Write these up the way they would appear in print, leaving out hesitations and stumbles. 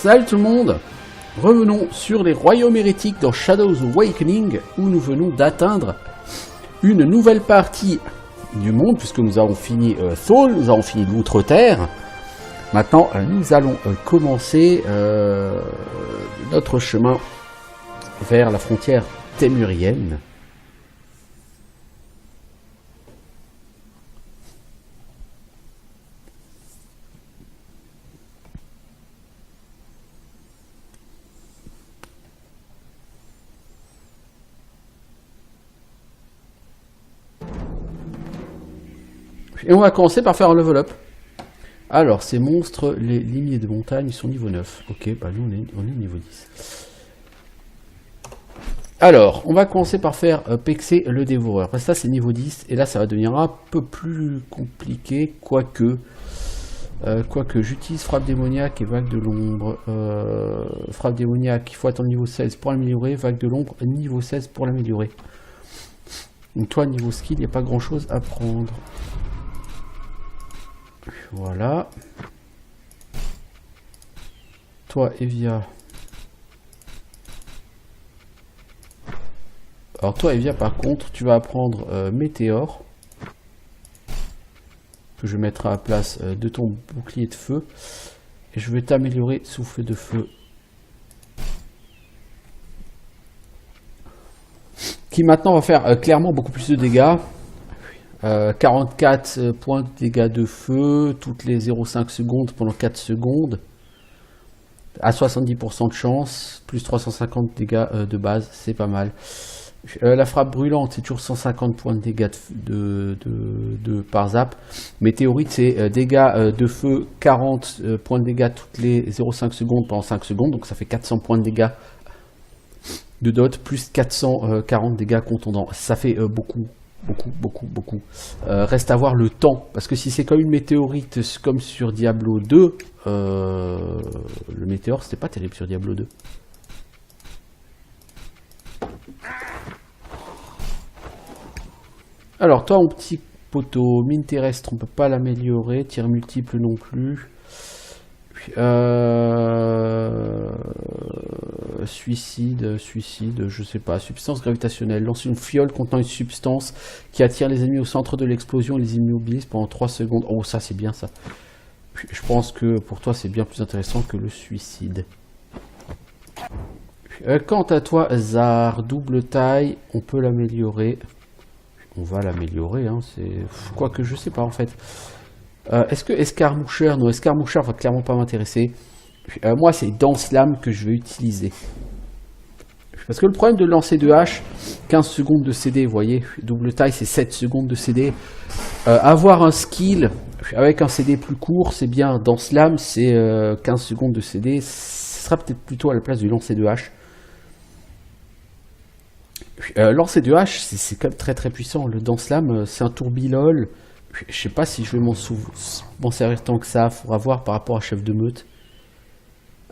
Salut tout le monde. Revenons sur les royaumes hérétiques dans Shadows Awakening, où nous venons d'atteindre une nouvelle partie du monde, puisque nous avons fini Thrall, nous avons fini l'Outre-Terre. Maintenant, nous allons commencer notre chemin vers la frontière témurienne. Et on va commencer par faire un level up. Alors, ces monstres, les lignées de montagne, ils sont niveau 9. Ok, bah nous on est niveau 10. Alors, on va commencer par faire pexer le dévoreur. Parce que ça c'est niveau 10, et là ça va devenir un peu plus compliqué, quoique j'utilise frappe démoniaque et vague de l'ombre. Frappe démoniaque, il faut attendre niveau 16 pour l'améliorer. Vague de l'ombre, niveau 16 pour l'améliorer. Donc toi, niveau skill, il n'y a pas grand chose à prendre. Voilà. Toi, Evia. Alors toi, Evia, par contre, tu vas apprendre Météore. Que je mettrai à la place de ton bouclier de feu. Et je vais t'améliorer Souffle de feu. Qui maintenant va faire clairement beaucoup plus de dégâts. 44 points de dégâts de feu toutes les 0,5 secondes pendant 4 secondes à 70% de chance, plus 350 dégâts de base, c'est pas mal. La frappe brûlante, c'est toujours 150 points de dégâts par zap. Météorite, c'est dégâts de feu, 40 points de dégâts toutes les 0,5 secondes pendant 5 secondes, donc ça fait 400 points de dégâts de dot, plus 440 dégâts contondants. Ça fait beaucoup. Beaucoup. Reste à voir le temps, parce que si c'est comme une météorite comme sur Diablo 2, le météore c'était pas terrible sur Diablo 2. Alors toi, mon petit poteau, mine terrestre on peut pas l'améliorer, tir multiple non plus. Suicide, je sais pas. Substance gravitationnelle. Lance une fiole contenant une substance qui attire les ennemis au centre de l'explosion et les immobilise pendant 3 secondes. Oh, ça c'est bien ça. Je pense que pour toi c'est bien plus intéressant que le suicide. Quant à toi, Zar, double taille, on peut l'améliorer. On va l'améliorer, hein, c'est... Quoique je sais pas en fait. Est-ce que escarmoucheur? Non, escarmoucheur va clairement pas m'intéresser. Moi, c'est Danse Lame que je vais utiliser. Parce que le problème de lancer de hache, 15 secondes de CD, vous voyez, double taille, c'est 7 secondes de CD. Avoir un skill avec un CD plus court, c'est bien. Danse Lame, c'est 15 secondes de CD. Ce sera peut-être plutôt à la place du lancer de hache. Lancer de hache, c'est quand même très puissant. Le Danse Lame, c'est un tourbilol. Je sais pas si je vais m'en servir tant que ça, faudra voir par rapport à chef de meute.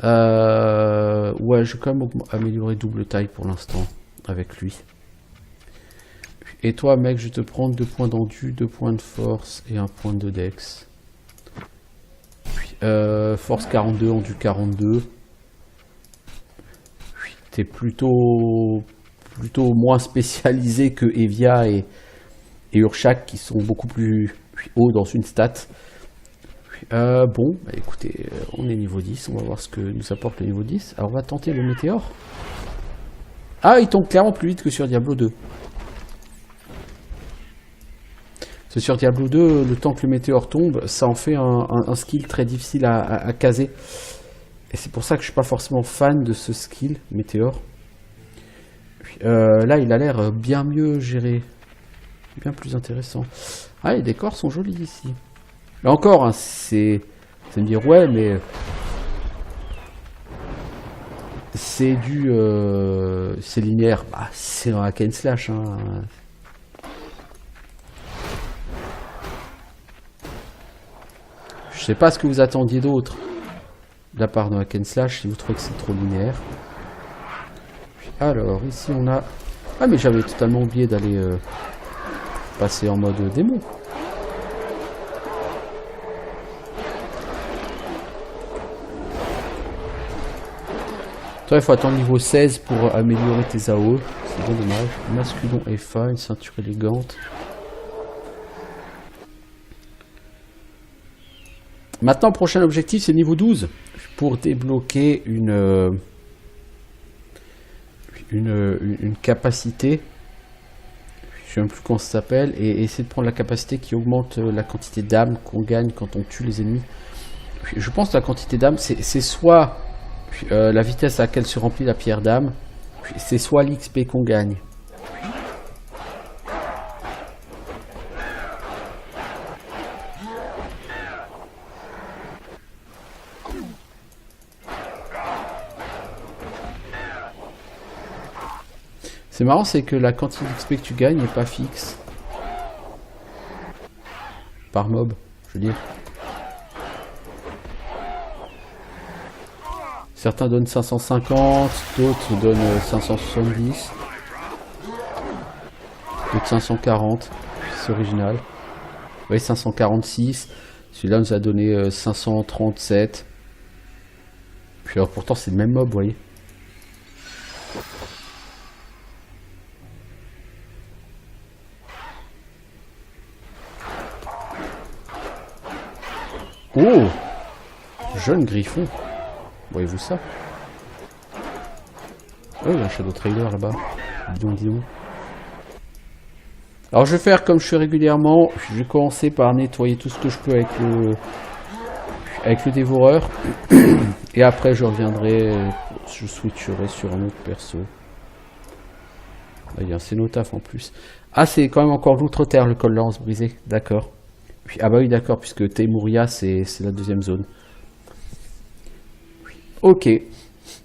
Ouais, je vais quand même améliorer double taille pour l'instant avec lui. Et toi, mec, je vais te prendre 2 points d'endu, 2 points de force et 1 point de dex. Force 42, endu 42. T'es plutôt moins spécialisé que Evia et Urshak qui sont beaucoup plus hauts dans une stat. Bon, bah écoutez, on est niveau 10, on va voir ce que nous apporte le niveau 10. Alors on va tenter le météore. Ah, il tombe clairement plus vite que sur Diablo 2. Parce que sur Diablo 2, le temps que le météore tombe, ça en fait un skill très difficile à caser. Et c'est pour ça que je suis pas forcément fan de ce skill, météore. Là, il a l'air bien mieux géré. Bien plus intéressant. Ah, les décors sont jolis ici. Là encore, hein, c'est me dire ouais, mais c'est du c'est linéaire. Bah, c'est un hack and slash. Hein. Je sais pas ce que vous attendiez d'autre de la part d'un hack and slash si vous trouvez que c'est trop linéaire. Alors ici on a... Ah mais j'avais totalement oublié d'aller passer en mode démon. Toi, il faut attendre niveau 16 pour améliorer tes AOE. C'est bien dommage. Masculon FA, une ceinture élégante. Maintenant, prochain objectif, c'est niveau 12. Pour débloquer une capacité. Je ne sais même plus comment ça s'appelle. Et essayer de prendre la capacité qui augmente la quantité d'âme qu'on gagne quand on tue les ennemis. Je pense que la quantité d'âme, c'est soit la vitesse à laquelle se remplit la pierre d'âme, c'est soit l'XP qu'on gagne. C'est marrant, c'est que la quantité d'XP que tu gagnes n'est pas fixe. Par mob, je veux dire. Certains donnent 550, d'autres donnent 570, d'autres 540, c'est original. Oui, 546, celui-là nous a donné 537. Puis alors pourtant c'est le même mob, vous voyez. Oh! Jeune griffon. Voyez-vous ça? Oh, il y a un Shadow Trader là-bas. Dis-donc. Alors je vais faire comme je fais régulièrement. Je vais commencer par nettoyer tout ce que je peux avec le dévoreur. Et après je reviendrai, je switcherai sur un autre perso. Ah, il y a un cénotaphe en plus. Ah, c'est quand même encore l'outre-terre, le col lance brisé. D'accord. Ah bah oui, d'accord, puisque Teymuria, c'est la deuxième zone. Ok.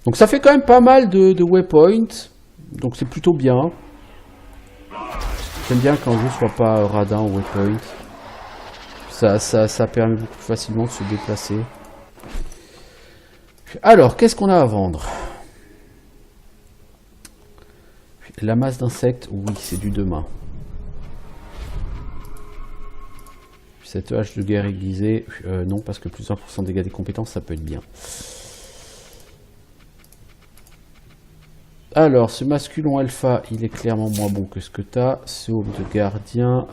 Donc ça fait quand même pas mal de waypoints. Donc c'est plutôt bien. J'aime bien quand je ne sois pas radin au waypoint. Ça permet beaucoup plus facilement de se déplacer. Alors, qu'est-ce qu'on a à vendre? La masse d'insectes, oui, c'est du demain. Cette hache de guerre aiguisée, non, parce que plus 1% de dégâts des compétences, ça peut être bien. Alors, ce masculon alpha, il est clairement moins bon que ce que tu as. Ce home de gardien,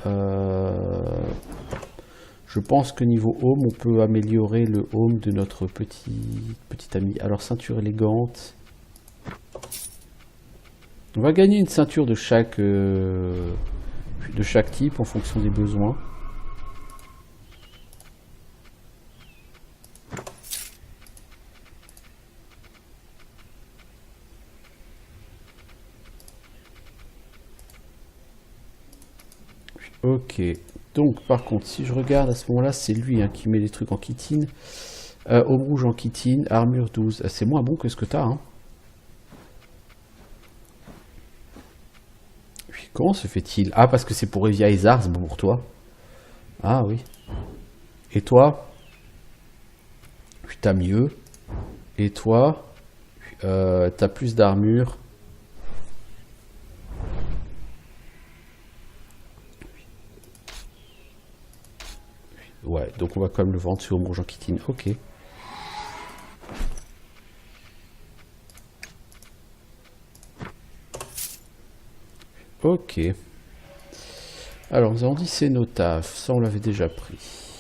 je pense que niveau home, on peut améliorer le home de notre petit ami. Alors, ceinture élégante. On va gagner une ceinture de chaque type en fonction des besoins. Ok, donc par contre, si je regarde à ce moment-là, c'est lui hein, qui met les trucs en chitine. Homme rouge en chitine, armure 12. C'est moins bon que ce que tu as. Hein. Comment se fait-il? Ah, parce que c'est pour Evia Ezar, c'est bon pour toi. Ah oui. Et toi? T'as mieux. Et toi? T'as plus d'armure. Ouais, donc on va quand même le vendre sur Homme rouge en chitine. Ok. Ok. Alors, nous avons dit cénotaphe. Ça, on l'avait déjà pris.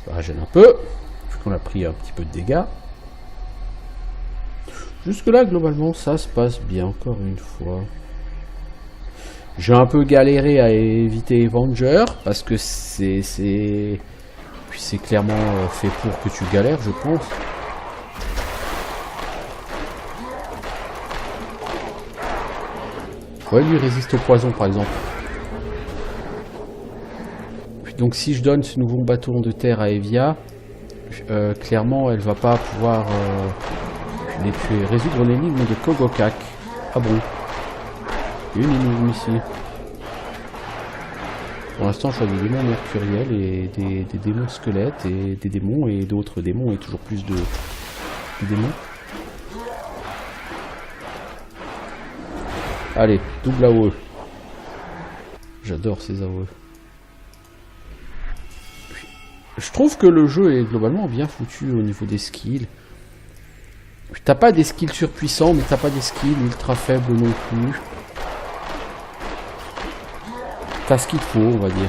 Ça régène un peu. Puisqu'on a pris un petit peu de dégâts. Jusque-là, globalement, ça se passe bien, encore une fois. J'ai un peu galéré à éviter Avenger, parce que c'est clairement fait pour que tu galères, je pense. Ouais, lui résiste au poison, par exemple. Donc si je donne ce nouveau bâton de terre à Evia, clairement, elle va pas pouvoir... les tuer. Résoudre l'énigme de Kogokak. Ah bon? Une énigme ici. Pour l'instant, je vois des démons mercuriels et des démons squelettes et des démons et d'autres démons et toujours plus de démon. Allez, double AOE. J'adore ces AOE. Je trouve que le jeu est globalement bien foutu au niveau des skills. T'as pas des skills surpuissants, mais t'as pas des skills ultra faibles non plus. T'as ce qu'il faut, on va dire.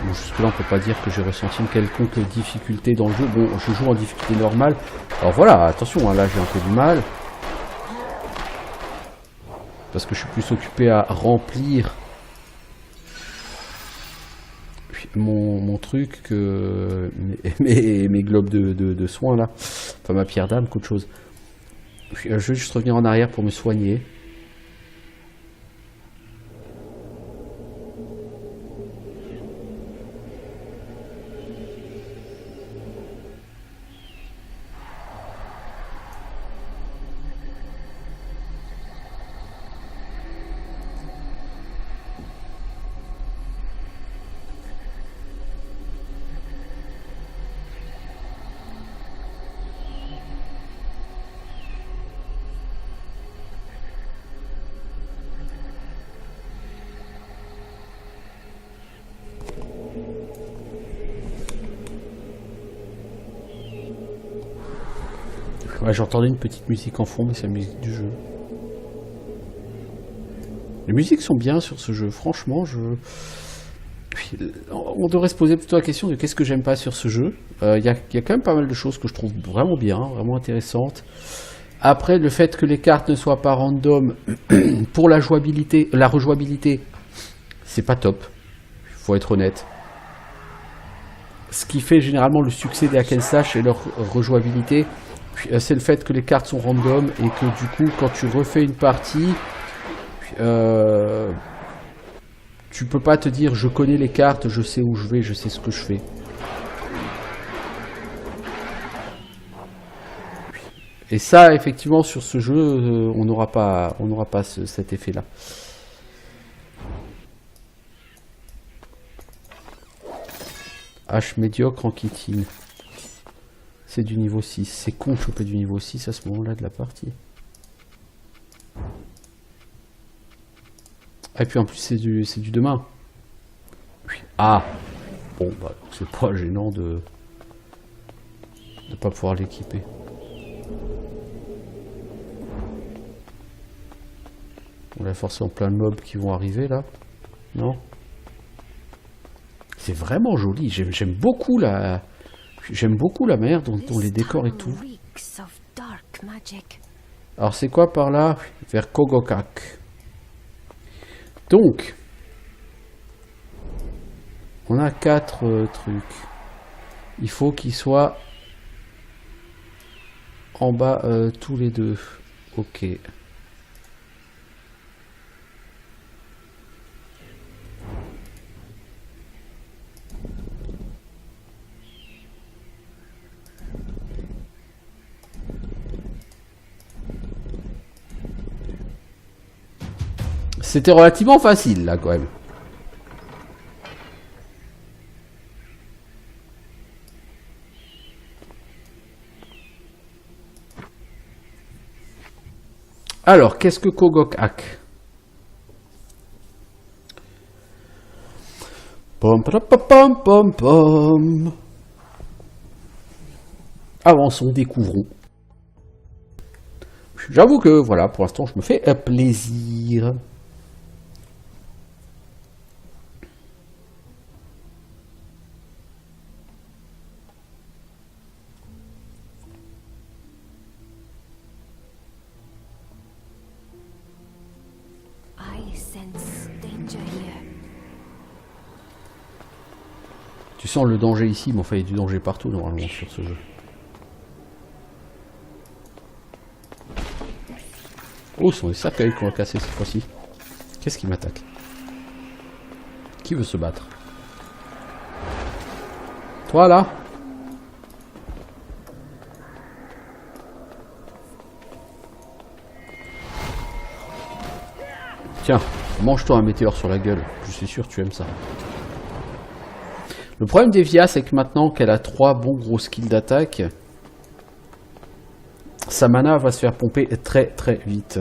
Bon, jusque-là, on peut pas dire que j'ai ressenti une quelconque difficulté dans le jeu. Bon, je joue en difficulté normale. Alors voilà, attention, hein, là j'ai un peu du mal. Parce que je suis plus occupé à remplir mon truc que mes globes de soins là. Enfin ma pierre d'âme qu'autre chose. Je vais juste revenir en arrière pour me soigner. Ouais, j'entendais une petite musique en fond, mais c'est la musique du jeu. Les musiques sont bien sur ce jeu, franchement, on devrait se poser plutôt la question de qu'est-ce que j'aime pas sur ce jeu. Il y a quand même pas mal de choses que je trouve vraiment bien, vraiment intéressantes. Après, le fait que les cartes ne soient pas random, pour la jouabilité, la rejouabilité, c'est pas top, faut être honnête. Ce qui fait généralement le succès des hack and slash et leur rejouabilité, c'est le fait que les cartes sont random et que du coup, quand tu refais une partie, tu peux pas te dire je connais les cartes, je sais où je vais, je sais ce que je fais. Et ça, effectivement, sur ce jeu, on n'aura pas cet effet-là. H médiocre en kitine. C'est du niveau 6. C'est con de choper du niveau 6 à ce moment-là de la partie. Et puis en plus, c'est du demain. Ah! Bon, bah, c'est pas gênant de pas pouvoir l'équiper. On a forcément plein de mobs qui vont arriver là. Non? C'est vraiment joli. J'aime beaucoup la manière dont les décors et tout. Alors c'est quoi par là? Vers Kogokak. Donc, on a 4 trucs. Il faut qu'ils soient en bas tous les deux. Ok. C'était relativement facile là quand même. Alors, qu'est-ce que Kogokak? Pom pom pom pom pom. Avançons, découvrons. J'avoue que voilà, pour l'instant, je me fais plaisir. Tu sens le danger ici, mais enfin il y a du danger partout normalement sur ce jeu. Oh, ce sont des cercueils qu'on va casser cette fois-ci. Qu'est-ce qui m'attaque? Qui veut se battre? Toi là? Tiens, mange-toi un météore sur la gueule. Je suis sûr que tu aimes ça. Le problème d'Evia, c'est que maintenant qu'elle a 3 bons gros skills d'attaque, sa mana va se faire pomper très très vite.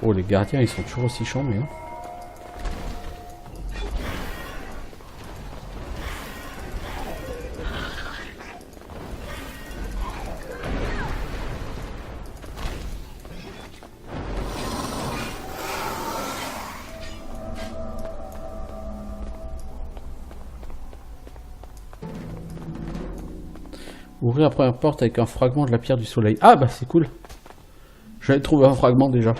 Oh, les gardiens, ils sont toujours aussi chambés. Hein. Ouvrir la première porte avec un fragment de la pierre du soleil. Ah bah c'est cool. J'avais trouvé un fragment déjà.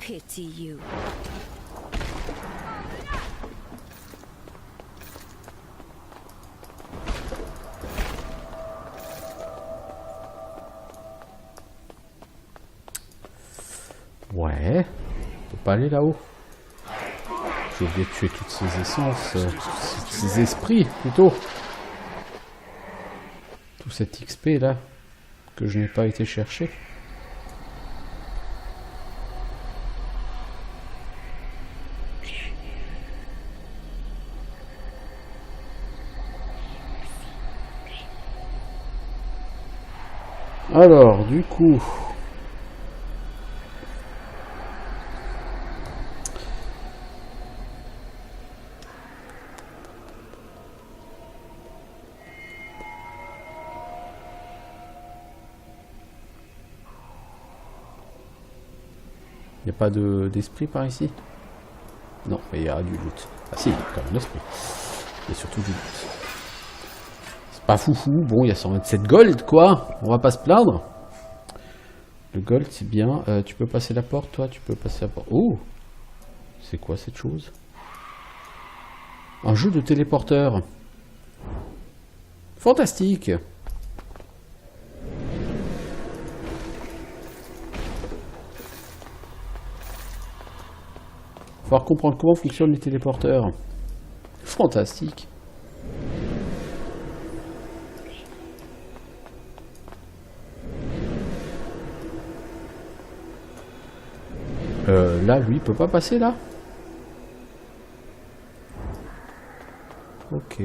Pity you. Ouais. On peut pas aller là-haut. J'ai oublié de tuer toutes ces essences. Ces esprits, plutôt. Tout cet XP là. Que je n'ai pas été chercher. Alors, du coup... Il n'y a pas d'esprit par ici? Non, mais il y a du loot. Ah si, il y a quand même l'esprit. Il y a surtout du loot. Pas foufou, bon il y a 127 gold quoi, on va pas se plaindre. Le gold c'est bien, tu peux passer la porte toi, tu peux passer la porte. Oh, c'est quoi cette chose? Un jeu de téléporteur. Fantastique. Faut comprendre comment fonctionnent les téléporteurs. Fantastique. Là, lui, il peut pas passer, là? Ok.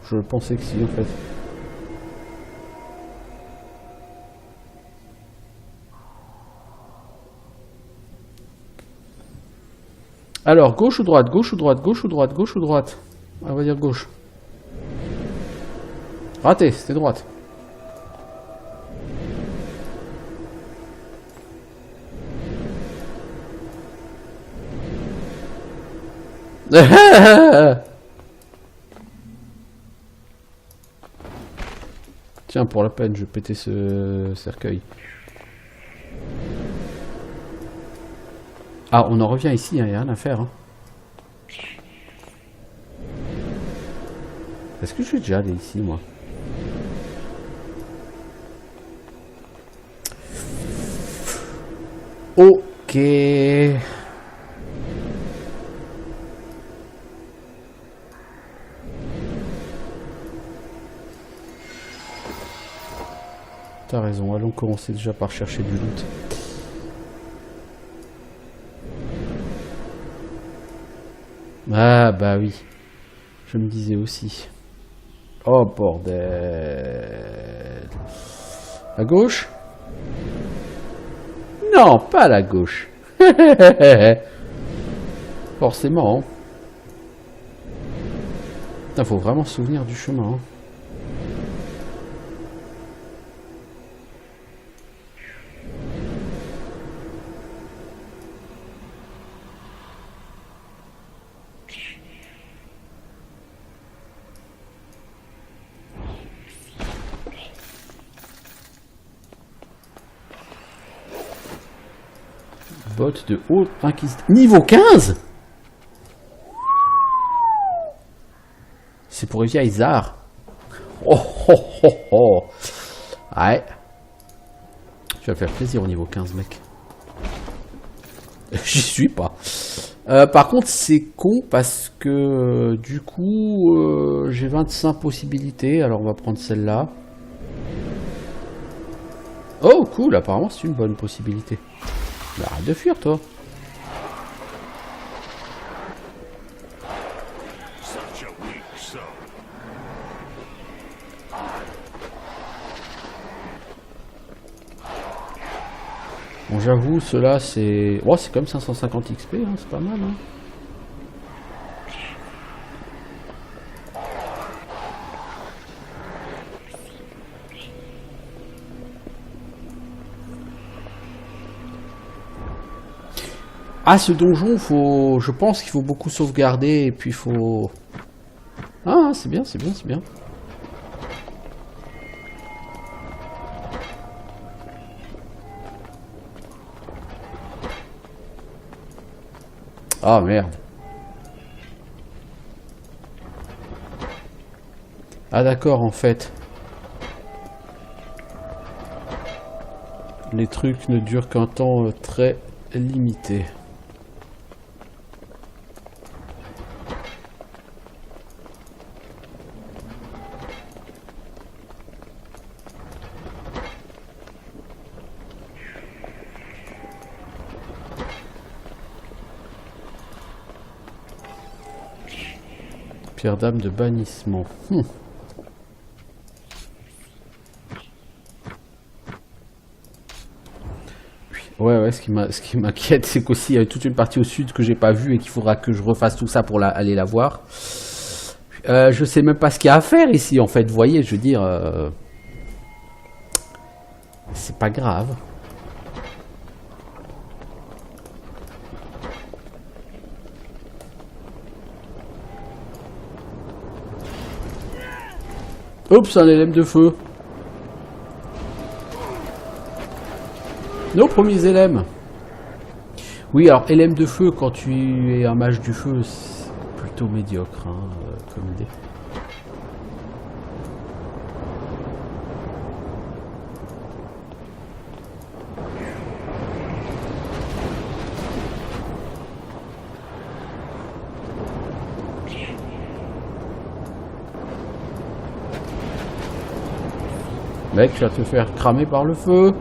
Je pensais que si, en fait. Alors, gauche ou droite? Gauche ou droite? Gauche ou droite? Gauche ou droite? On va dire gauche. Raté, c'était droite. Tiens, pour la peine, je vais péter ce cercueil. Ah, on en revient ici, il n'y a rien à faire. Hein. Est-ce que je vais déjà aller ici, moi? Ok. T'as raison, allons commencer déjà par chercher du loot. Ah bah oui. Je me disais aussi. Oh bordel. À gauche? Non, pas à la gauche. Forcément. Hein. Putain, faut vraiment se souvenir du chemin. Hein. Botte de haute inquisition. Niveau 15? C'est pour les vieilles arts. Oh oh oh oh. Ouais. Tu vas faire plaisir au niveau 15, mec. J'y suis pas. Par contre, c'est con parce que du coup, j'ai 25 possibilités. Alors, on va prendre celle-là. Oh, cool. Apparemment, c'est une bonne possibilité. Mais arrête de fuir, toi. Bon, j'avoue, cela c'est... Oh, c'est comme 550 XP, hein, c'est pas mal. Hein. Ah, ce donjon, faut... je pense qu'il faut beaucoup sauvegarder et puis il faut... Ah, c'est bien, c'est bien, c'est bien. Ah merde. Ah d'accord, en fait. Les trucs ne durent qu'un temps très limité. Pierre d'âme de bannissement. Ouais, ce qui m'inquiète, c'est qu'aussi il y a toute une partie au sud que j'ai pas vue et qu'il faudra que je refasse tout ça pour aller la voir. Je sais même pas ce qu'il y a à faire ici, en fait. Vous voyez, je veux dire... c'est pas grave. Oups, un LM de feu. Nos premiers LM. Oui, alors LM de feu, quand tu es un mage du feu, c'est plutôt médiocre, hein, comme idée. Mec, tu vas te faire cramer par le feu.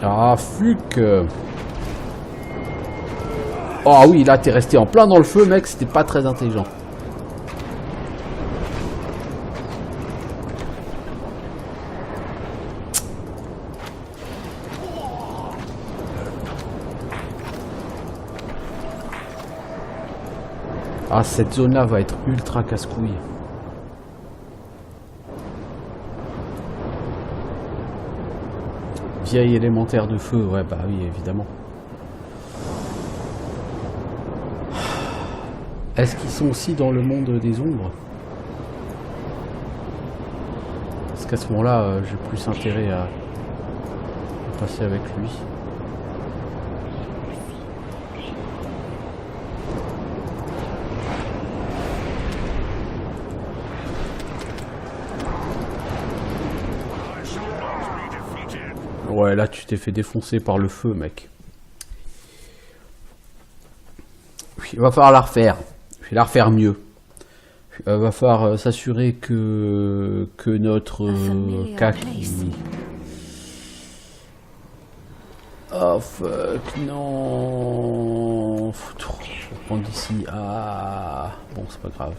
Ah, fuck. Oh oui, là, t'es resté en plein dans le feu, mec. C'était pas très intelligent. Ah, cette zone-là va être ultra casse-couille. Vieil élémentaire de feu, ouais, bah oui, évidemment. Est-ce qu'ils sont aussi dans le monde des ombres? Parce qu'à ce moment-là, j'ai plus intérêt à passer avec lui. Ouais, là, tu t'es fait défoncer par le feu, mec. Oui, il va falloir la refaire. Je vais la refaire mieux. Je Va falloir s'assurer que notre cac... Oh fuck, non. Faut prendre d'ici. Ah, bon, c'est pas grave.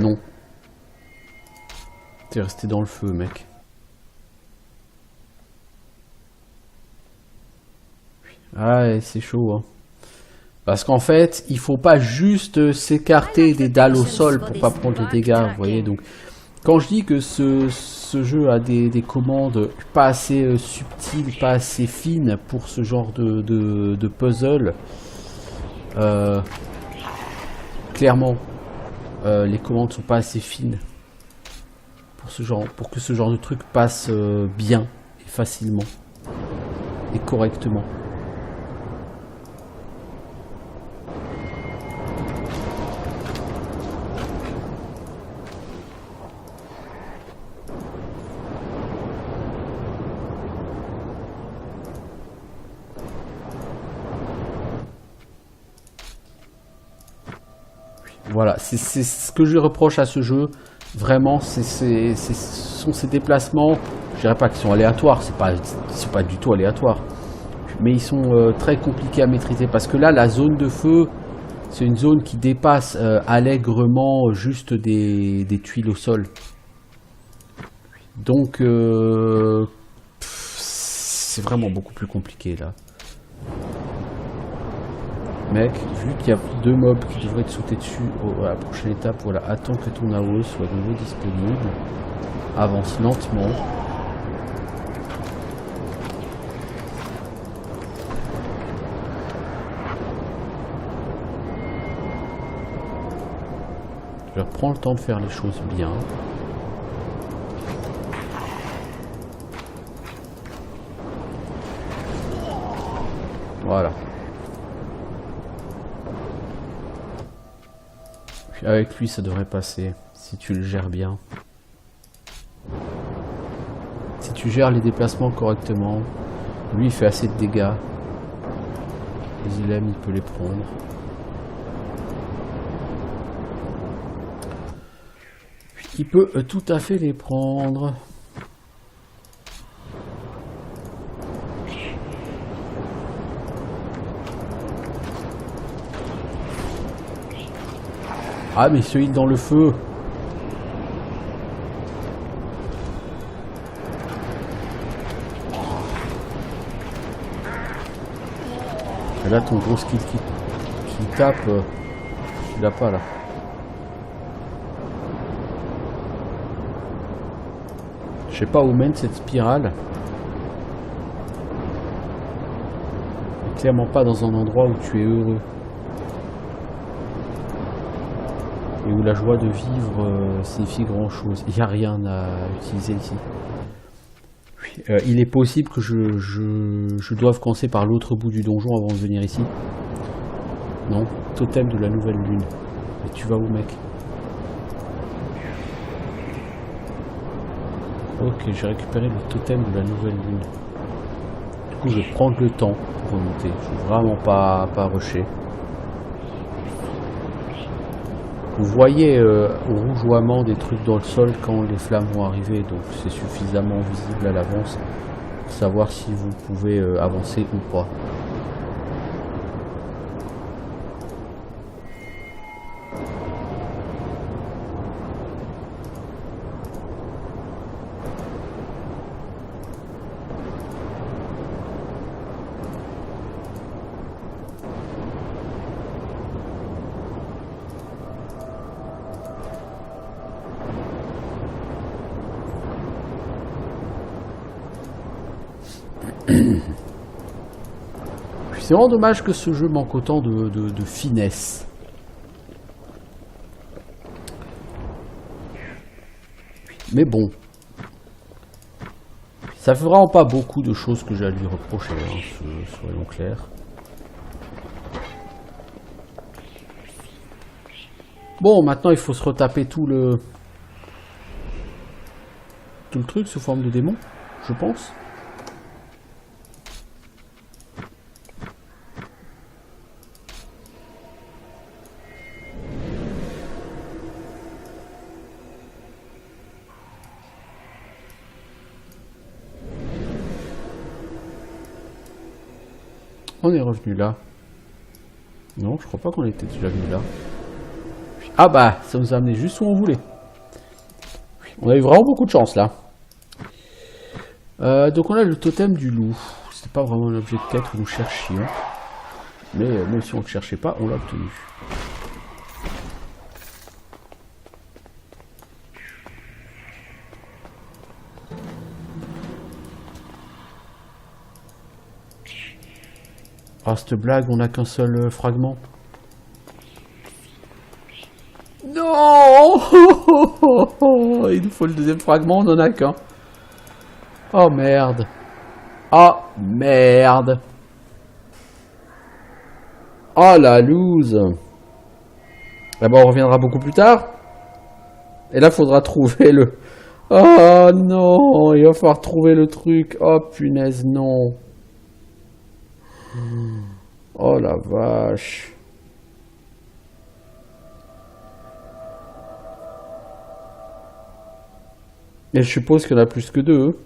Non. T'es resté dans le feu, mec. Ah, c'est chaud, hein. Parce qu'en fait, il faut pas juste s'écarter des dalles au sol pour pas prendre les dégâts, vous voyez. Donc, quand je dis que ce jeu a des commandes pas assez subtiles, pas assez fines pour ce genre de puzzle, clairement, les commandes sont pas assez fines pour que ce genre de truc passe bien et facilement et correctement. Voilà, c'est ce que je reproche à ce jeu. Vraiment, ce sont ces déplacements. Je dirais pas qu'ils sont aléatoires, c'est pas du tout aléatoire. Mais ils sont très compliqués à maîtriser. Parce que là, la zone de feu, c'est une zone qui dépasse allègrement juste des tuiles au sol. Donc, c'est vraiment beaucoup plus compliqué là. Mec, vu qu'il y a 2 mobs qui devraient te sauter dessus à la prochaine étape, voilà, attends que ton AOE soit de nouveau disponible. Avance lentement. Je reprends le temps de faire les choses bien. Voilà. Avec lui, ça devrait passer, si tu le gères bien. Si tu gères les déplacements correctement, lui, il fait assez de dégâts. Les îlems, il peut les prendre. Il peut tout à fait les prendre. Ah mais celui dans le feu. Et là ton gros skill qui tape, tu l'as pas là. Je sais pas où mène cette spirale. Et clairement pas dans un endroit où tu es heureux. Et où la joie de vivre signifie grand chose. Il n'y a rien à utiliser ici. Il est possible que je doive commencer par l'autre bout du donjon avant de venir ici. Non, totem de la nouvelle lune. Et tu vas où, mec? Ok, j'ai récupéré le totem de la nouvelle lune. Du coup, je vais prendre le temps pour remonter. Je ne veux vraiment pas rusher. Vous voyez au rougeoiement des trucs dans le sol quand les flammes vont arriver, donc c'est suffisamment visible à l'avance pour savoir si vous pouvez avancer ou pas. C'est vraiment dommage que ce jeu manque autant de finesse. Mais bon. Ça fait vraiment pas beaucoup de choses que j'ai à lui reprocher, hein, soyons clairs. Bon, maintenant il faut se retaper tout le truc sous forme de démon, je pense. On est revenu là. Non, je crois pas qu'on était déjà venu là. Ah bah, ça nous a amené juste où on voulait. On a eu vraiment beaucoup de chance là. Donc on a le totem du loup. C'est pas vraiment un objet de quête que nous cherchions. Mais même si on ne le cherchait pas, on l'a obtenu. Ah, cette blague, on n'a qu'un seul fragment. Non. Il nous faut le deuxième fragment, on n'en a qu'un. Oh merde. Oh merde. Oh la loose. D'abord on reviendra beaucoup plus tard. Et là, il faudra trouver le... Oh non, il va falloir trouver le truc. Oh punaise, non. Oh la vache. Et je suppose qu'il y en a plus que deux.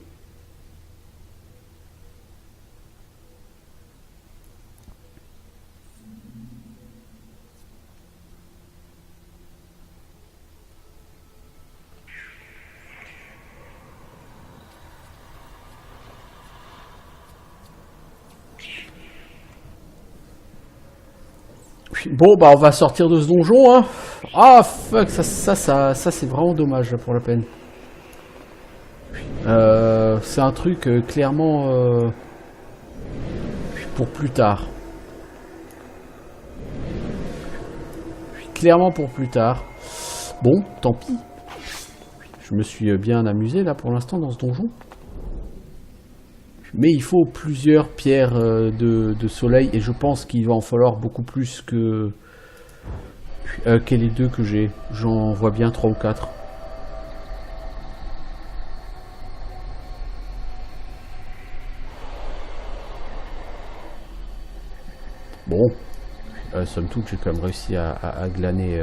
Bon, bah on va sortir de ce donjon, hein. Ah, fuck, ça c'est vraiment dommage là, pour la peine. C'est un truc clairement pour plus tard. Clairement pour plus tard. Bon, tant pis. Je me suis bien amusé là pour l'instant dans ce donjon. Mais il faut plusieurs pierres de soleil et je pense qu'il va en falloir beaucoup plus que les deux que j'ai. J'en vois bien 3 ou 4. Bon, somme toute, j'ai quand même réussi à glaner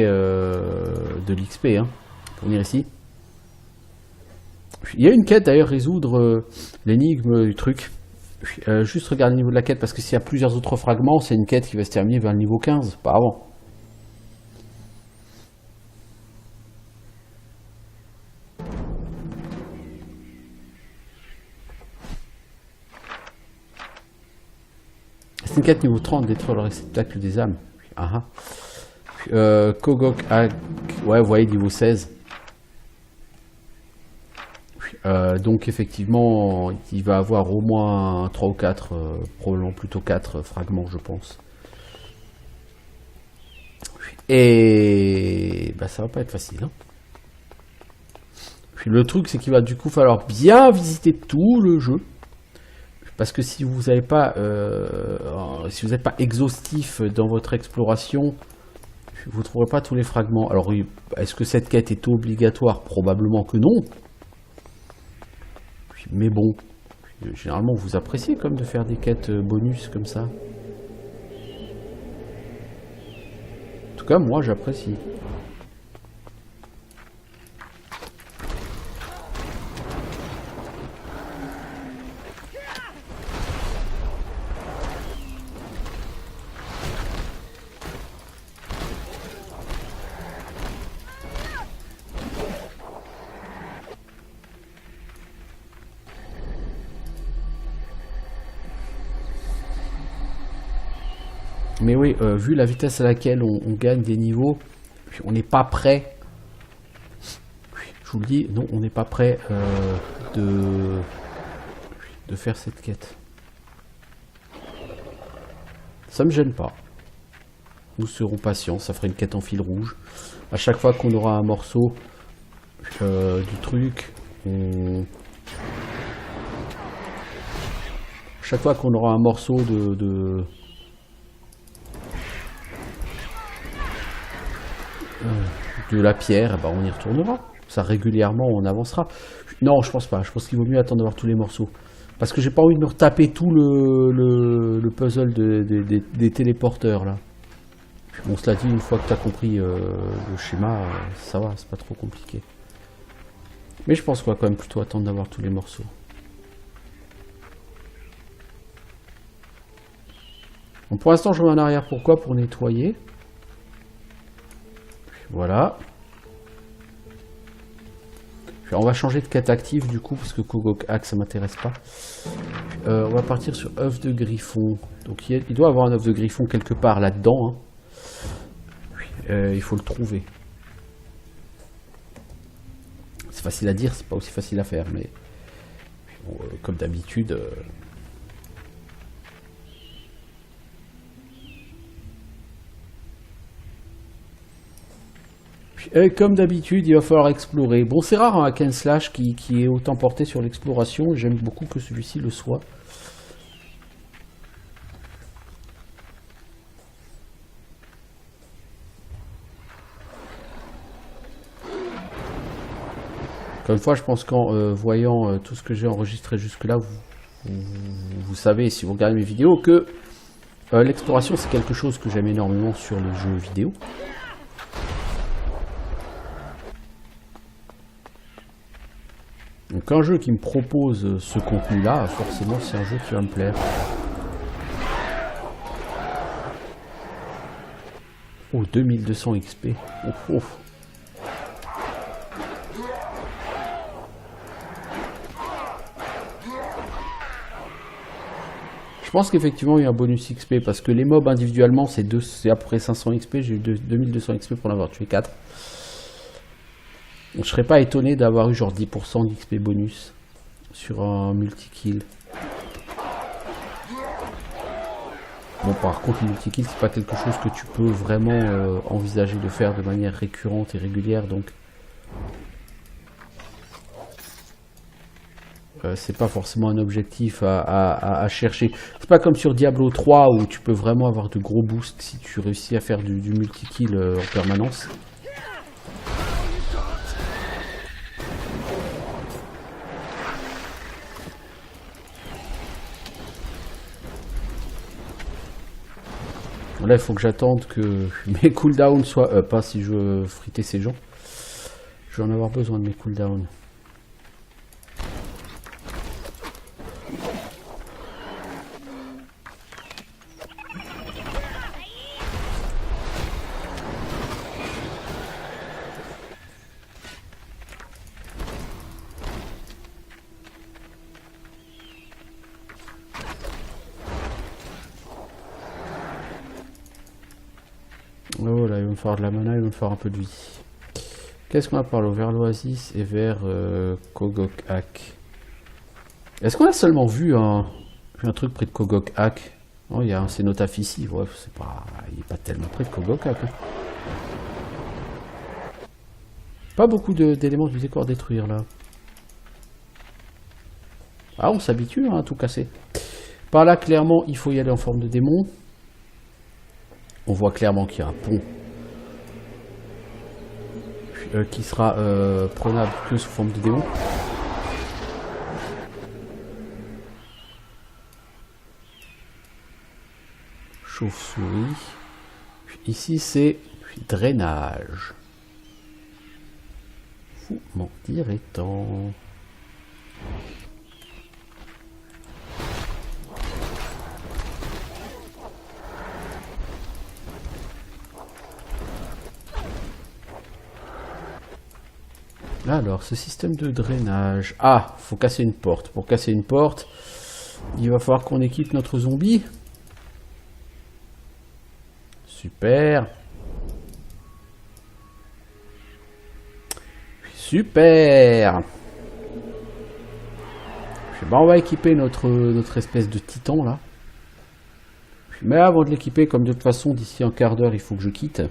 de l'XP hein, pour venir ici. Il y a une quête d'ailleurs, résoudre l'énigme du truc. Juste regarder le niveau de la quête parce que s'il y a plusieurs autres fragments, c'est une quête qui va se terminer vers le niveau 15, pas avant. C'est une quête niveau 30, détruire le réceptacle des âmes. Ah ah. Kogok Hag, ouais, vous voyez, niveau 16. Donc effectivement, il va avoir au moins 3 ou 4, probablement plutôt 4 fragments, je pense. Et bah, ça va pas être facile. Hein. Puis le truc, c'est qu'il va du coup falloir bien visiter tout le jeu. Parce que si vous n'avez pas, n'êtes pas exhaustif dans votre exploration, vous ne trouverez pas tous les fragments. Alors, est-ce que cette quête est obligatoire? Probablement que non. Mais bon, généralement, vous appréciez comme de faire des quêtes bonus comme ça. En tout cas, moi, j'apprécie. Mais oui, vu la vitesse à laquelle on gagne des niveaux, on n'est pas prêt. Je vous le dis, non, on n'est pas prêt de faire cette quête. Ça me gêne pas. Nous serons patients, ça fera une quête en fil rouge. À chaque fois qu'on aura un morceau du truc, chaque fois qu'on aura un morceau de la pierre, bah on y retournera. Ça régulièrement, on avancera. Non, je pense pas. Je pense qu'il vaut mieux attendre d'avoir tous les morceaux. Parce que j'ai pas envie de me retaper tout le puzzle des téléporteurs là. Bon, cela dit, une fois que tu as compris le schéma, ça va, c'est pas trop compliqué. Mais je pense qu'on va quand même plutôt attendre d'avoir tous les morceaux. Bon, pour l'instant, je reviens en arrière. Pourquoi? Pour nettoyer. Voilà. On va changer de quête active du coup, parce que Kogok-Ak, ça m'intéresse pas. On va partir sur œuf de griffon. Donc il doit y avoir un œuf de griffon quelque part là-dedans. Hein. Il faut le trouver. C'est facile à dire, c'est pas aussi facile à faire, mais bon, comme d'habitude. Comme d'habitude, il va falloir explorer. Bon, c'est rare un hack and slash qui est autant porté sur l'exploration. J'aime beaucoup que celui-ci le soit. Encore une fois, je pense qu'en voyant tout ce que j'ai enregistré jusque-là, vous savez, si vous regardez mes vidéos, que l'exploration, c'est quelque chose que j'aime énormément sur les jeux vidéo. Donc un jeu qui me propose ce contenu-là, forcément c'est un jeu qui va me plaire. Oh, 2200 XP. Oh, oh. Je pense qu'effectivement il y a un bonus XP parce que les mobs individuellement c'est à peu près 500 XP. J'ai eu 2200 XP pour en avoir tué 4. Donc, je serais pas étonné d'avoir eu genre 10% d'XP bonus sur un multi-kill. Bon, par contre, le multi-kill, c'est pas quelque chose que tu peux vraiment envisager de faire de manière récurrente et régulière, donc c'est pas forcément un objectif à chercher. C'est pas comme sur Diablo 3 où tu peux vraiment avoir de gros boosts si tu réussis à faire du multi-kill en permanence. Là, il faut que j'attende que mes cooldowns soient up, hein, si je veux friter ces gens. Je vais en avoir besoin de mes cooldowns. Oh là, il va me falloir de la mana, il va me falloir un peu de vie. Qu'est-ce qu'on a par là? Vers l'Oasis et vers Kogok-Ak. Est-ce qu'on a seulement vu un truc près de Kogok-Ak? Oh, il y a un cénotaphe ici. Ouais, c'est pas, il n'est pas tellement près de Kogok-Ak. Hein. Pas beaucoup d'éléments du décor à détruire là. Ah, on s'habitue hein, à tout casser. Par là, clairement, il faut y aller en forme de démon. On voit clairement qu'il y a un pont qui sera prenable que sous forme de démon. Chauve-souris. Ici c'est drainage. Vous m'en direz tant. Alors, ce système de drainage... Ah, faut casser une porte. Pour casser une porte, il va falloir qu'on équipe notre zombie. Super. Super. Ben, on va équiper notre espèce de titan, là. Mais avant de l'équiper, comme de toute façon, d'ici un quart d'heure, il faut que je quitte.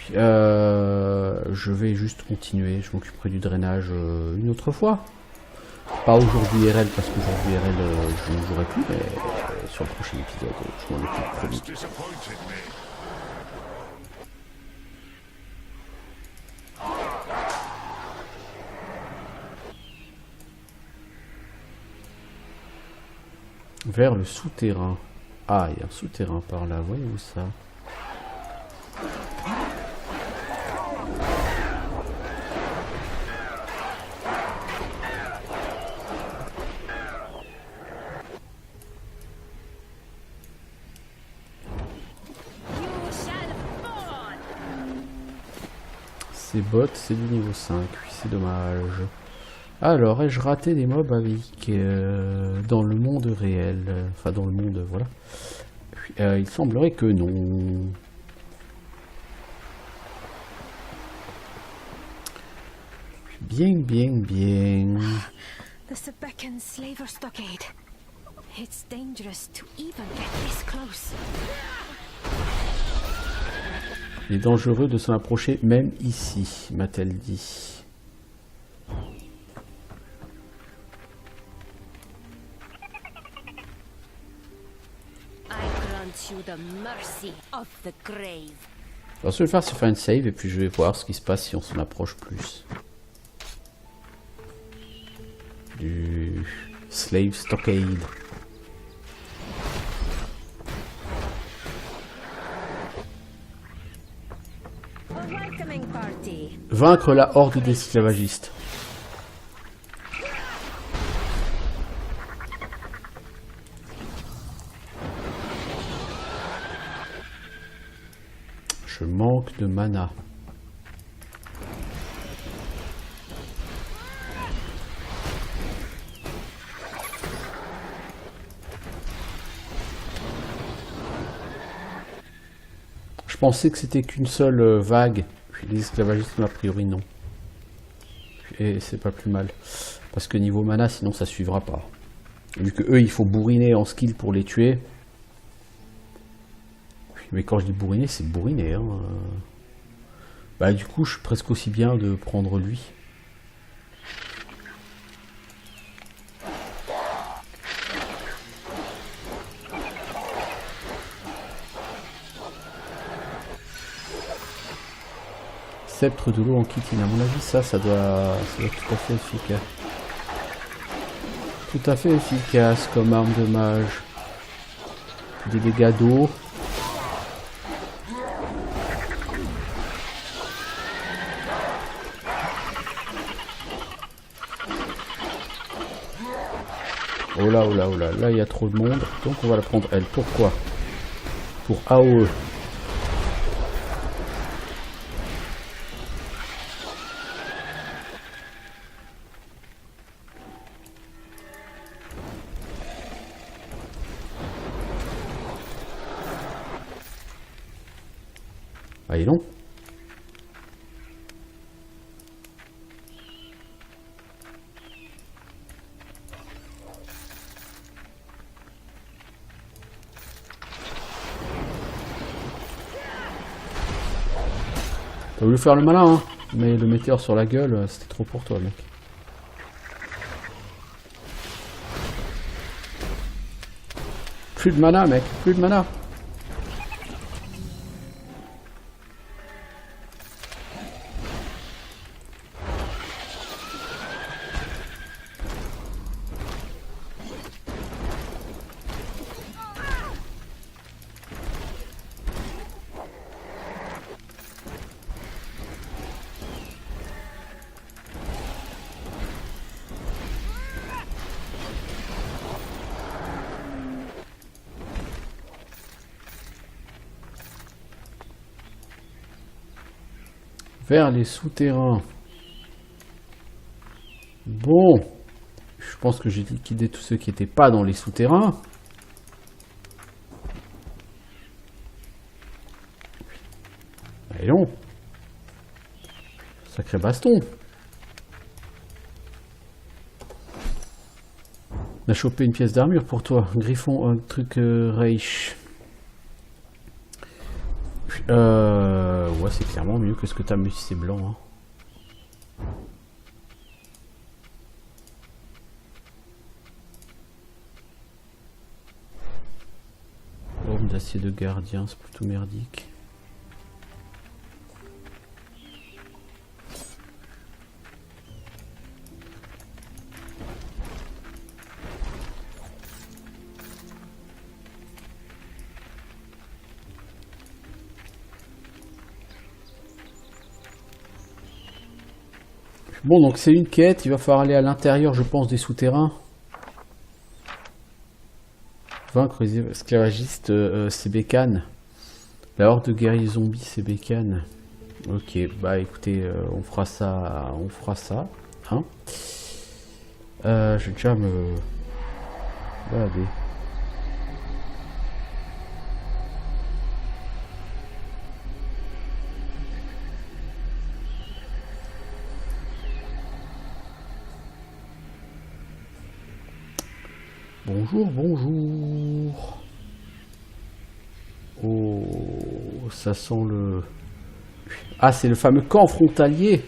Je vais juste continuer, je m'occuperai du drainage une autre fois. Pas aujourd'hui RL, parce qu'aujourd'hui RL, je ne jouerai plus, mais sur le prochain épisode, je m'en occupe promis. Vers le souterrain. Ah, il y a un souterrain par là, voyez-vous ça? Ces bots, c'est du niveau 5, oui, c'est dommage. Alors, ai-je raté des mobs avec dans le monde réel? Enfin, dans le monde, voilà. Il semblerait que non. Bien, bien, bien. The Sebekan slaver stockade. It's dangerous to even get this close. Il est dangereux de s'en approcher, même ici, m'a-t-elle dit. You the mercy of the grave. Alors, ce que je vais faire, c'est faire une save et puis je vais voir ce qui se passe si on s'en approche plus. Du Slave Stockade. A welcoming party. Vaincre la horde d'esclavagistes. Je manque de mana. Je pensais que c'était qu'une seule vague. Puis les esclavagistes, a priori, non. Et c'est pas plus mal. Parce que niveau mana, sinon ça suivra pas. Vu que eux, il faut bourriner en skill pour les tuer. Mais quand je dis bourriner, c'est bourriner. Hein. Bah du coup, je suis presque aussi bien de prendre lui. Sceptre de l'eau en kitine. À mon avis, ça doit être tout à fait efficace. Tout à fait efficace comme arme de mage. Des dégâts d'eau. Oh là, oh là, oh là, là il y a trop de monde, donc on va la prendre elle. Pourquoi? Pour AOE. Ah, il est long. T'as voulu faire le malin, hein, mais le météore sur la gueule, c'était trop pour toi, mec. Plus de mana, mec, plus de mana. Vers les souterrains. Bon. Je pense que j'ai liquidé tous ceux qui n'étaient pas dans les souterrains. Allez, long. Sacré baston. On a chopé une pièce d'armure pour toi. Griffon, un truc Reich. Ouais, c'est clairement mieux que ce que t'as, mais si c'est blanc. Hein. d'acier de gardien, c'est plutôt merdique. Bon, donc c'est une quête, il va falloir aller à l'intérieur, je pense, des souterrains. Vaincre les esclavagistes, c'est Bécane. La horde de guerriers zombies, c'est Bécane. Ok, bah écoutez, on fera ça, hein. Je vais déjà me balader. Bonjour, bonjour. Oh, ça sent le... Ah, c'est le fameux camp frontalier.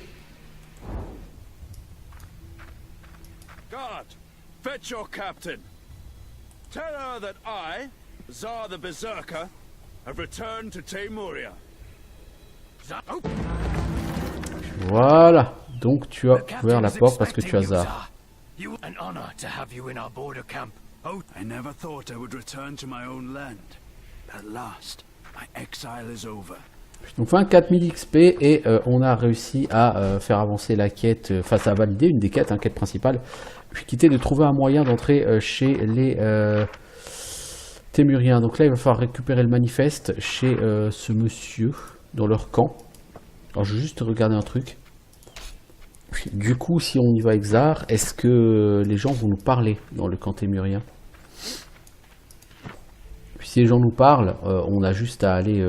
Guard, fetch your captain. Tell her that I, Tsar the Berserker, have returned to Teymuria. Voilà. Donc tu as ouvert la porte parce que tu as Tsar. An honor to have you in our border camp. Oh, I never thought I would return to my own land. At last, my exile is over. Donc 24 000 XP et on a réussi à faire avancer la quête, enfin ça a validé une des quêtes, quête principale, qui était de trouver un moyen d'entrer chez les Témuriens. Donc là il va falloir récupérer le manifeste chez ce monsieur, dans leur camp. Alors je vais juste regarder un truc. Du coup si on y va avec Tsar, est-ce que les gens vont nous parler dans le camp témurien? Si les gens nous parlent, on a juste à aller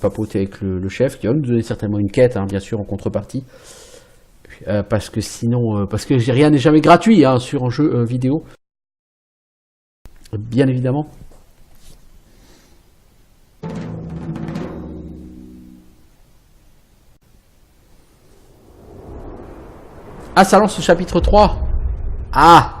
papoter avec le chef, qui va nous donner certainement une quête, bien sûr, en contrepartie. Parce que sinon, parce que rien n'est jamais gratuit sur un jeu vidéo. Bien évidemment. Ah, ça lance le chapitre 3. Ah!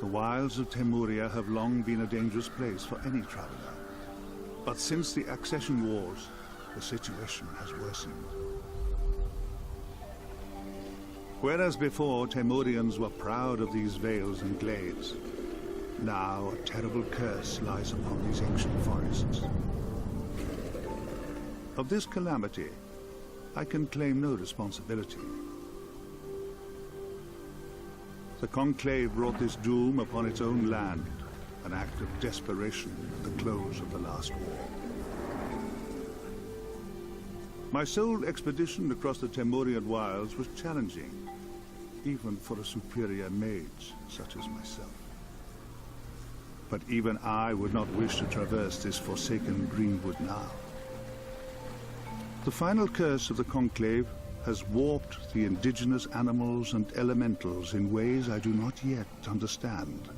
The wilds of Teymuria have long been a dangerous place for any traveler. But since the accession wars, the situation has worsened. Whereas before Temurians were proud of these vales and glades, now a terrible curse lies upon these ancient forests. Of this calamity, I can claim no responsibility. The Conclave brought this doom upon its own land, an act of desperation at the close of the last war. My sole expedition across the Temurian wilds was challenging, even for a superior mage such as myself. But even I would not wish to traverse this forsaken greenwood now. The final curse of the Conclave has warped the indigenous animals and elementals in ways I do not yet understand.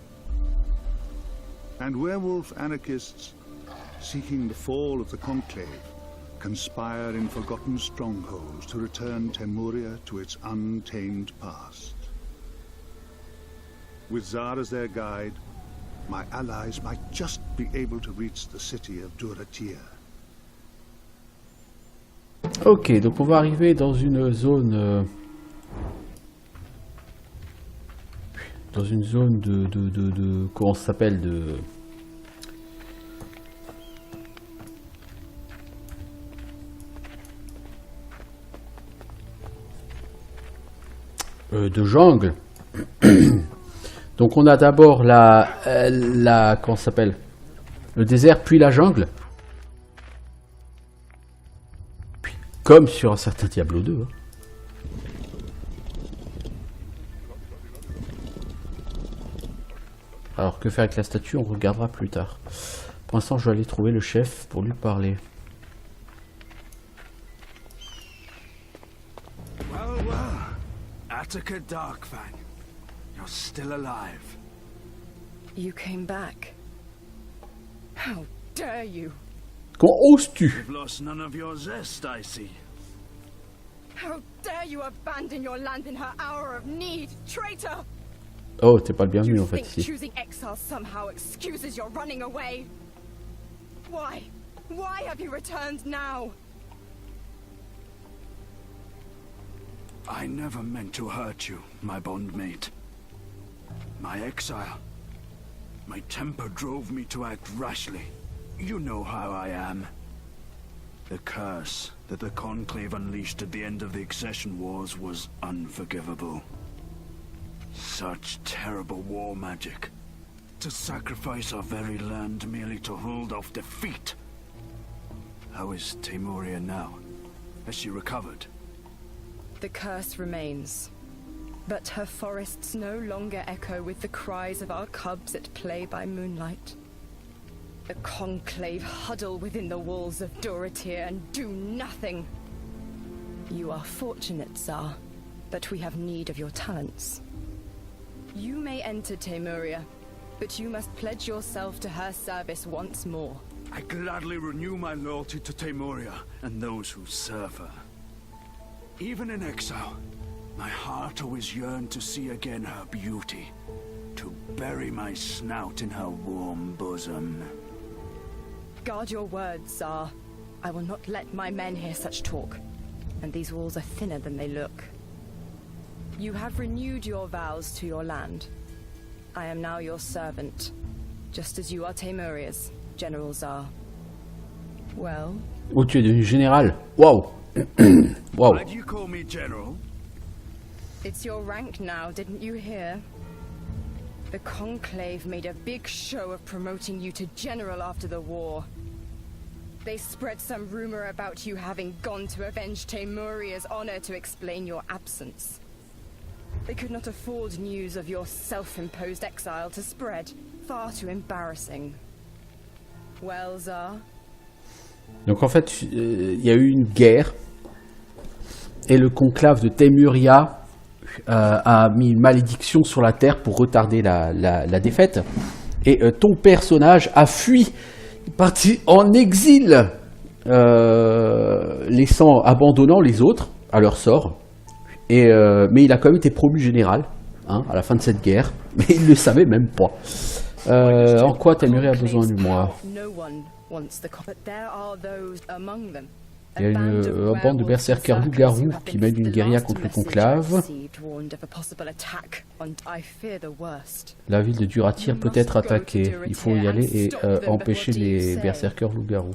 And werewolf anarchists, seeking the fall of the Conclave, conspire in forgotten strongholds to return Teymuria to its untamed past. With Tsar as their guide, my allies might just be able to reach the city of Duratyr. Ok, donc on va arriver dans une zone... dans une zone de comment ça s'appelle, de jungle. Donc on a d'abord la comment ça s'appelle, le désert puis la jungle. Comme sur un certain Diablo 2. Alors que faire avec la statue, on regardera plus tard. Pour l'instant, je vais aller trouver le chef pour lui parler. Well, well. Attica Darkfang, you're still alive. You came back. How dare you? Comment oses-tu? You've lost none of your zest, I see. How dare you abandon your land in her hour of need, traitor! Oh, t'es pas le bienvenu You en fait think ici. choosing exile somehow excuses your running away? Why? Why have you returned now? I never meant to hurt you, my bondmate. My exile. My temper drove me to act rashly. You know how I am. The curse that the Conclave unleashed at the end of the Accession Wars was unforgivable. Such terrible war magic. To sacrifice our very land merely to hold off defeat. How is Teymuria now? Has she recovered? The curse remains. But her forests no longer echo with the cries of our cubs at play by moonlight. The Conclave huddle within the walls of Dorotir and do nothing. You are fortunate, Tsar, but we have need of your talents. You may enter Teymuria, but you must pledge yourself to her service once more. I gladly renew my loyalty to Teymuria and those who serve her. Even in exile, my heart always yearned to see again her beauty, to bury my snout in her warm bosom. Guard your words, Tsar. I will not let my men hear such talk, and these walls are thinner than they look. You have renewed your vows to your land. I am now your servant, just as you are Teymuria's, General Tsar. Well? Oh, tu es devenu général. Waouh. Waouh. Why do you call me General? It's your rank now, didn't you hear? The Conclave made a big show of promoting you to General after the war. They spread some rumor about you having gone to avenge Teymuria's honor to explain your absence. They could not afford news of your self-imposed exile to spread. Far too embarrassing. Well, Tsar? Donc en fait, il y a eu une guerre et le conclave de Teymuria a mis une malédiction sur la terre pour retarder la défaite. Et ton personnage a fui, parti en exil, abandonnant les autres à leur sort. Mais il a quand même été promu général à la fin de cette guerre, mais il ne le savait même pas. En quoi Teymuria a besoin de moi? Il y a une bande de berserkers loups-garous qui mène une guérilla contre le conclave. La ville de Duratir peut être attaquée. Il faut y aller et empêcher les berserkers loups-garous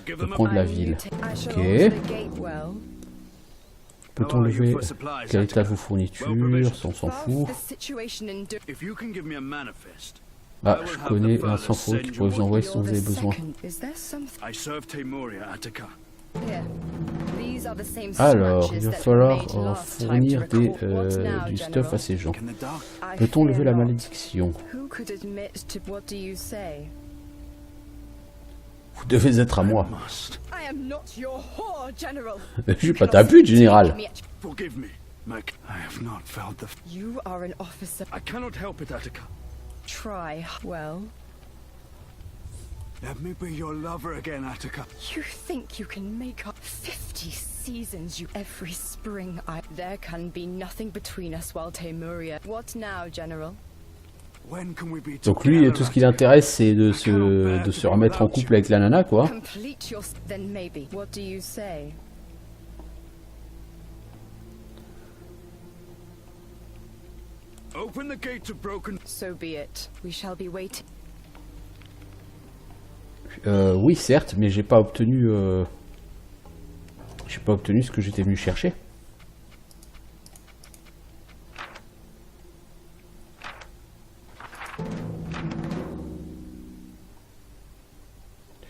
de prendre la ville. Ok. Peut-on lever quel état de vos fournitures? On s'en fout. Ah, je connais un sans faute qui pourrait vous envoyer si vous avez besoin. Alors, il va falloir fournir du stuff à ces gens. Peut-on lever la malédiction? Vous devez être à moi. Je suis pas ta pute, général. Try, well. Let me be your lover again, Attica. You think you can make up 50 seasons every spring? There can be nothing between us while Teymuria. What now, General? When can we be Donc lui, tout ce qui l'intéresse, c'est de se remettre en couple avec la nana, quoi. Complete your... Then maybe. What do you say? Open the gate to Broken. So be it. We shall be waiting. Oui, certes, mais j'ai pas obtenu ce que j'étais venu chercher.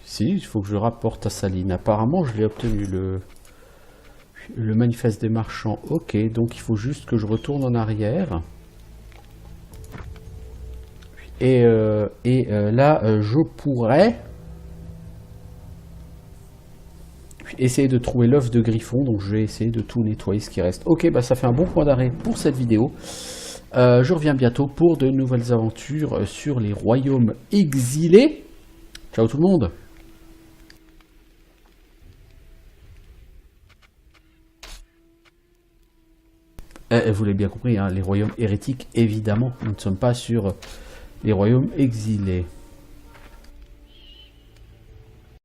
Si, il faut que je rapporte à Saline. Apparemment, je l'ai obtenu, le manifeste des marchands. Ok, donc il faut juste que je retourne en arrière. Et là, je pourrais essayer de trouver l'œuf de Griffon. Donc je vais essayer de tout nettoyer ce qui reste. Ok, bah ça fait un bon point d'arrêt pour cette vidéo. Je reviens bientôt pour de nouvelles aventures sur les royaumes exilés. Ciao tout le monde. Vous l'avez bien compris, hein, les royaumes hérétiques, évidemment. Nous ne sommes pas sur les royaumes exilés.